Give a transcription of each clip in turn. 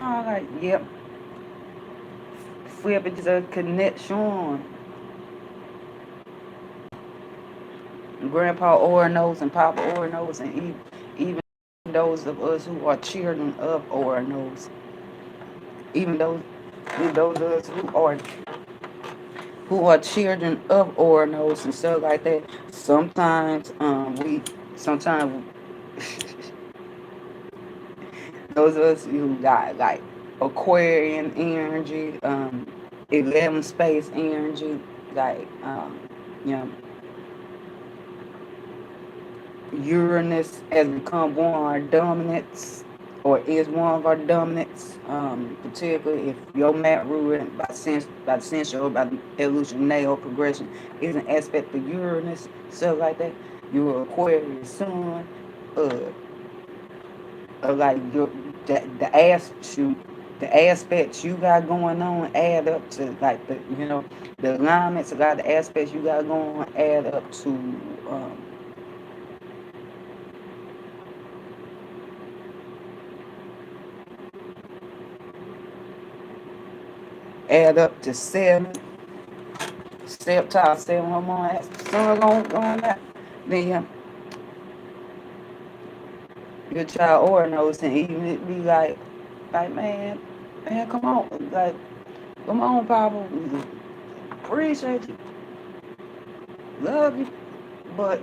All right, yep. Flip is a connection. Grandpa Oronos and Papa Oronos, and even those of us who are children of Oronos, even those of us who are children of Oronos and stuff like that. Sometimes sometimes those of us who got like Aquarian energy, 11 space energy, like you know, Uranus has become one of our dominants, or is one of our dominants, particularly if your mat ruled by sensual or by the evolutionary progression is an aspect of Uranus, stuff like that. Your Aquarius sun, uh, like your the ass shoot. The aspects you got going on add up to like the alignments of the aspects you got going on add up to um, add up to seven, 7 hormone son going that. Then your child or knows, and even it be like man, come on, like come on, Papa, appreciate you, love you, but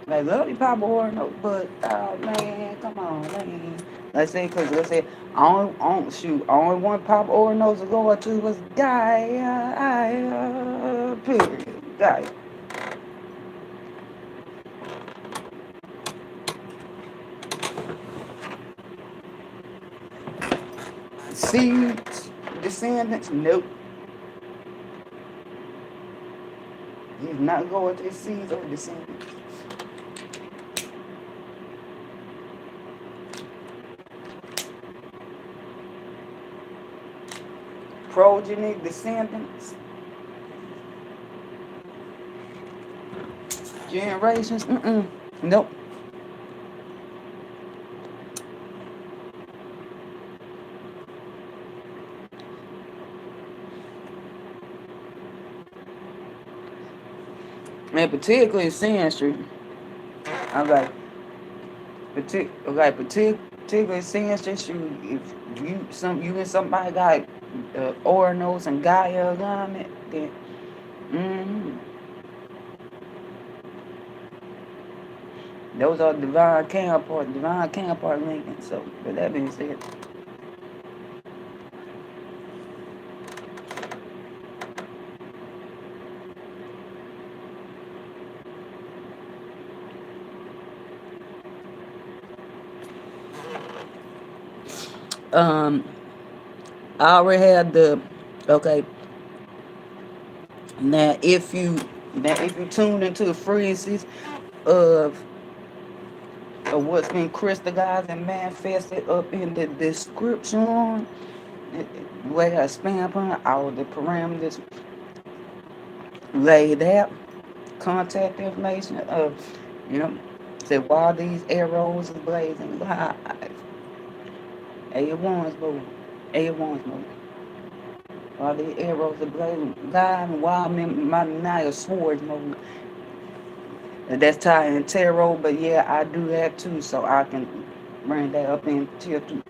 like love you, Papa or no, but man, come on, man. Let's say, only one Papa or knows to go to was Gaia, period, Gaia. Seeds, descendants, nope. He's not going to his seeds or descendants. Progeny, descendants, generations, nope. And particularly in Synastry, I'm like, particularly Synastry, if you and somebody got Oranos and Gaia alignment, then mm, those are divine counterpart linking. So, with that being said, um, I already had okay. Now, if you tuned into the frequencies of what's been crystallized and manifested up in the description, where I span upon all the parameters laid out, contact information of, you know, say while these arrows are blazing live, A1's move, A1's move. While these arrows are blazing live, and while my Nile swords move. That's tied in tarot, but yeah, I do that too, so I can bring that up in tier 2.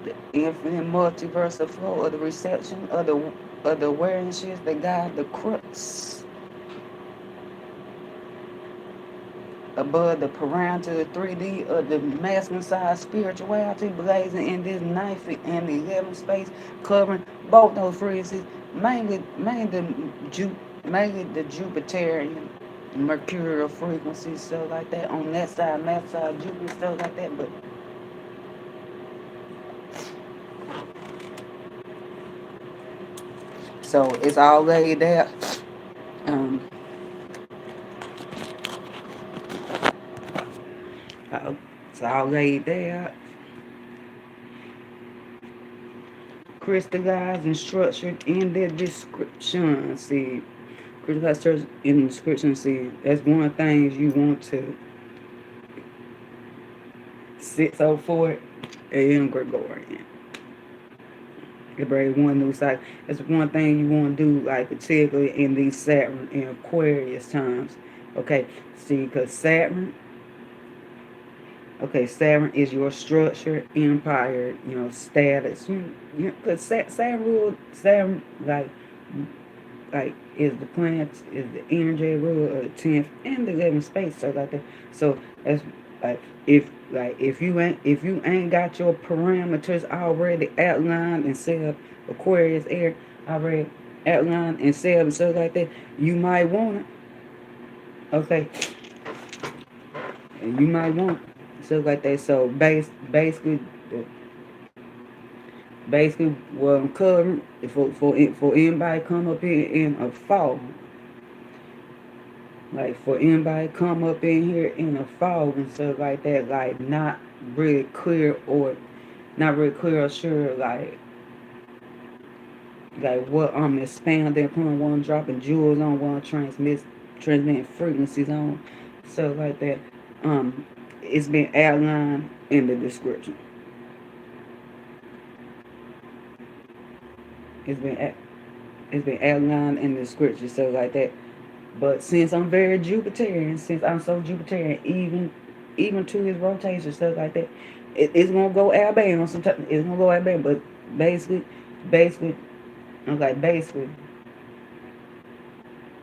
The infinite multiverse of flow of the reception of the awarenesses that guide the crux above the parameter of 3D of the masculine side spirituality blazing in this ninth and 11th space, covering both those frequencies, mainly the Jupiterian mercurial frequencies, stuff like that on that side, Jupiter, stuff like that, but so it's all laid there. Um, it's all laid there, crystallized and structured in the description. See, crystallized in the description. See, that's one of the things you want to 6:04 a.m. Gregorian. It brings one new cycle. That's one thing you want to do, like particularly in these Saturn and Aquarius times. Okay, see, because Saturn is your structure, empire, status. Because Saturn, like is the planets, is the energy rule of the 10th and the 11th space, so like that. So that's like if you ain't got your parameters already outlined and set up, Aquarius air already outlined and set up and stuff like that, you might want it. Okay, and you might want it, stuff like that. So basically what I'm covering for anybody come up here in a fog. Like for anybody come up in here in a fog and stuff like that, like not really clear or sure like what I'm expanding upon, what I'm dropping jewels on, what I'm transmitting frequencies on, stuff like that. It's been outlined in the description. It's been outlined in the description, stuff like that. But since I'm very Jupiterian, since I'm so Jupiterian, even to his rotation, stuff like that, it's gonna go outbound sometimes. It's gonna go outbound, but basically, I'm like basically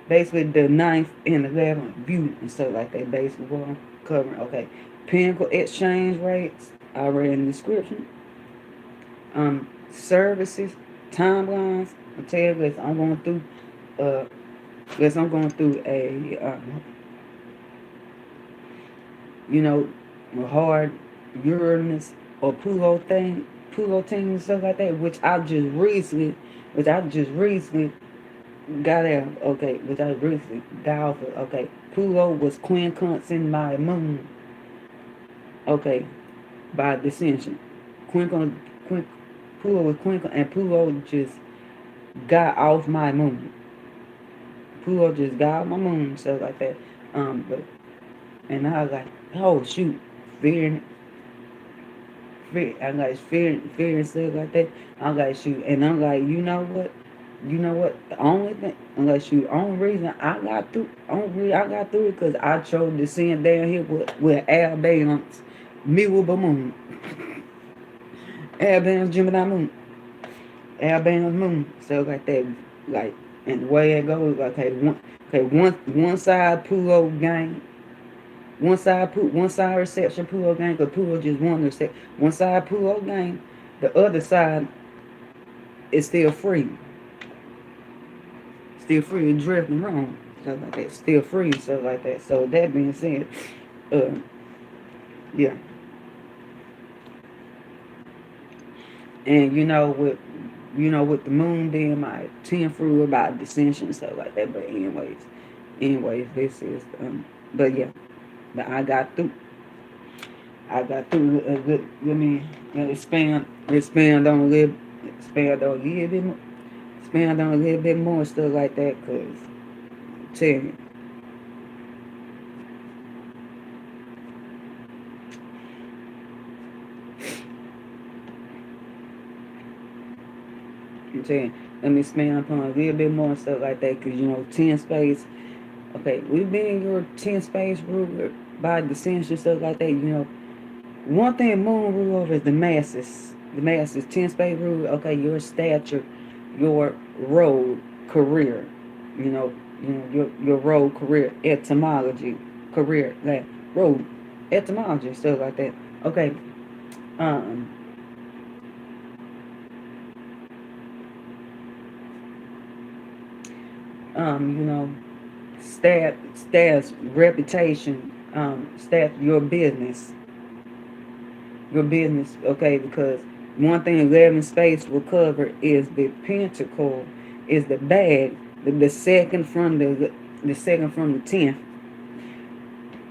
the 9th and 11th view and stuff like that. Basically, what I'm covering. Okay, Pentacle exchange rates. I read in the description. Services, timelines. I'm telling you, I'm going through. I'm going through a, a hard Uranus or Pluto thing and stuff like that, which I just recently got out. Okay, which I recently got off of. Okay, Pluto was quincunxing my moon. Okay, by dissension. Pluto was quincunxing, and Pluto just got off my moon. Pluto just got my moon and stuff like that. And I was like, oh shoot, fearing and stuff like that. I'm like, shoot, and I'm like, you know what? The only thing, I'm like, shoot, only reason I got through it because I chose to send down here with Alms, me with the moon, Alms Gemini moon, Alms moon, stuff like that, like. And the way it goes, one side Pluto gang, one side reception Pluto gang, because Pluto just won the reception. One side Pluto gang, the other side is still free to drift and wrong, stuff like that, still free, stuff like that. So that being said, yeah, and with the moon being my 10th rule about dissension and stuff like that. But anyways, this is but yeah, but I got through a good. Let me expand on a little bit more stuff like that, cause tell you. I'm saying, let me expand upon a little bit more and stuff like that, because 10 space. Okay, we being your 10 space ruler by dissension, stuff like that. One thing moon rule over is the masses. 10 space rule. Okay, your stature, your road career. Your road career etymology career like road etymology stuff like that. Okay, stats, reputation, stats, your business, okay, because one thing 11 space will cover is the Pentacle, is the bag, the second from the 10th.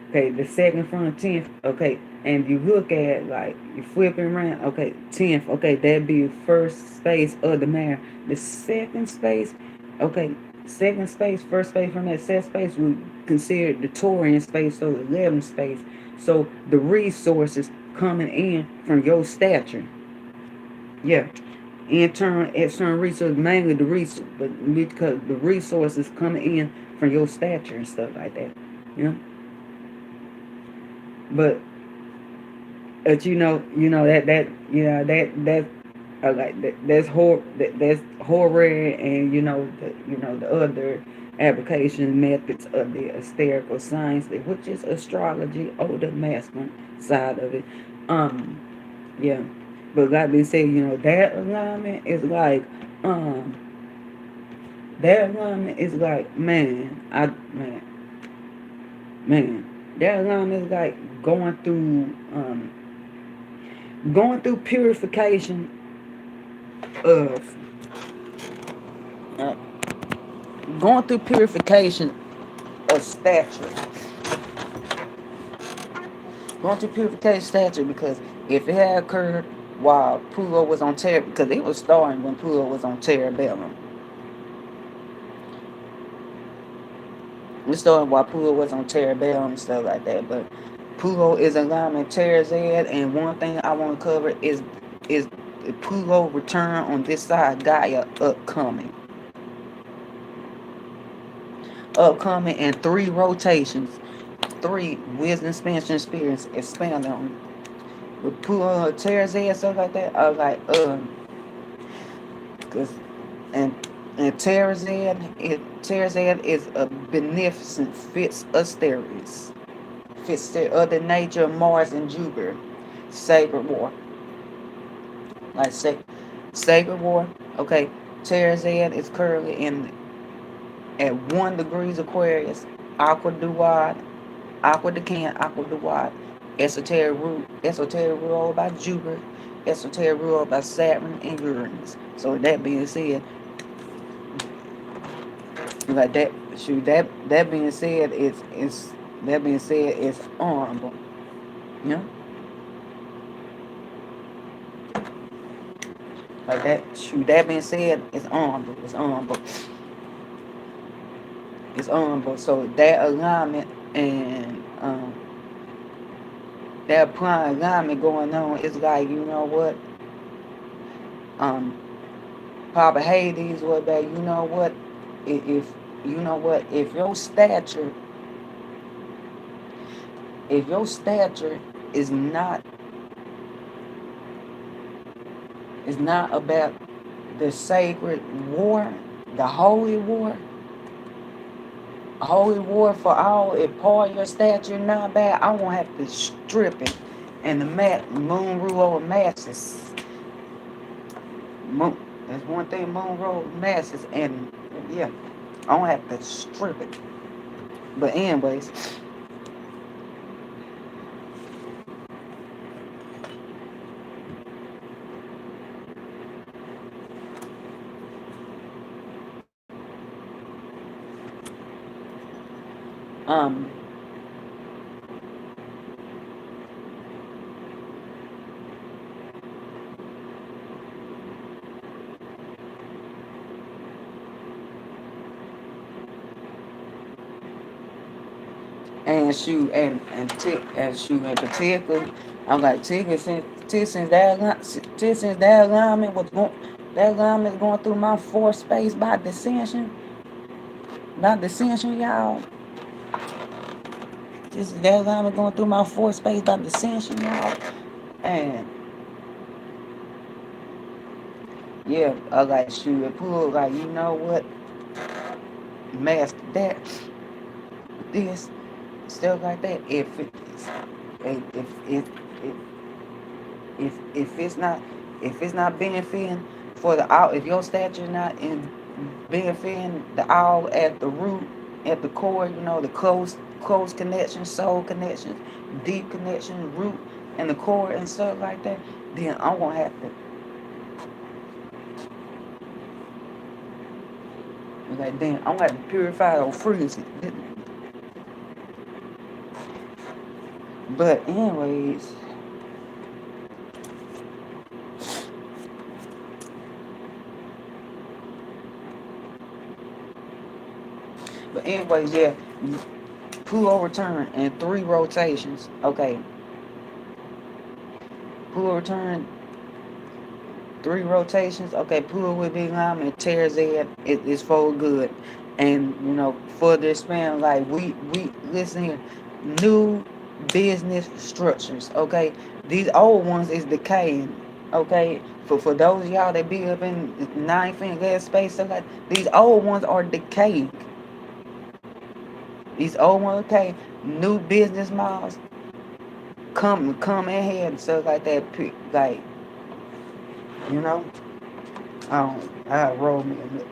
Okay, the second from the 10th, okay, and you look at, like, you flipping around, okay, 10th, okay, that'd be the first space of the math. The second space, okay, second space, first space from that set space, we consider the Taurian space, so the 11 space. So the resources coming in from your stature. Yeah. Internal, external resources, mainly the resource, but because the resources coming in from your stature and stuff like that. You know? But that's horary, and the other application methods of the asterical science, which is astrology, or the masculine side of it. Yeah. But like they say, that alignment is like um that alignment is like man, that alignment is like going through purification of uh, going through purification of stature. Going through purification stature, because if it had occurred while Pluto was on Terra, because it was starting when Pluto was on Terabellum. It started while Pluto was on Terabellum and stuff like that. But Pluto is alignment Terazed, and one thing I want to cover is Pluto return on this side Gaia upcoming. And 3 rotations, 3 wisdom expansion experience expand on. With Pluto Terazed stuff like that, I was like, cause and Terazed is a beneficent fits Aries. Fits the other nature of Mars and Jupiter. Sacred war. Like sacred war. Okay. Terazed is currently in at 1 degrees Aquarius. Aqua Duad. Aqua Decan. Aqua Duad. Esoteric rule by Jupiter. Esoteric rule by Saturn and Uranus. So with that being said, like that shoot that being said, it's honorable. You know? Like that shoot that being said, it's honorable. It's honorable. So that alignment and that prime alignment going on is like, you know what? Papa Hades was that, you know what? If if your stature is not about the sacred war, the holy war for all, if part of your stature not bad, I won't have to strip it. And the moon rule over masses. That's one thing, moon rule over masses, and yeah, I don't have to strip it. But anyways, and shoot and particular, I'm like since that alignment was going that alignment going through my 4th space by dissension, y'all. This is that alignment going through my 4th space by dissension, y'all. And yeah, I like shoot and pull, like, you know what, master that, this stuff like that. If it's not benefiting for the owl, if your stature is not in benefiting the owl at the root, at the core, the close connection, soul connection, deep connection, root, and the core and stuff like that, then I'm gonna have to, like, then I'm gonna have to purify or freeze it. But anyways, yeah, Pluto return in 3 rotations. Okay. Pull return 3 rotations. Okay, pull with big arm and tears it's for good. And for the expand, like we listen here, new business structures. Okay, these old ones is decaying. Okay, for those of y'all that be up in 9 feet gas space, so like these old ones are decaying. These old ones, okay, new business models come ahead and stuff like that. Like you know, I roll me a bit.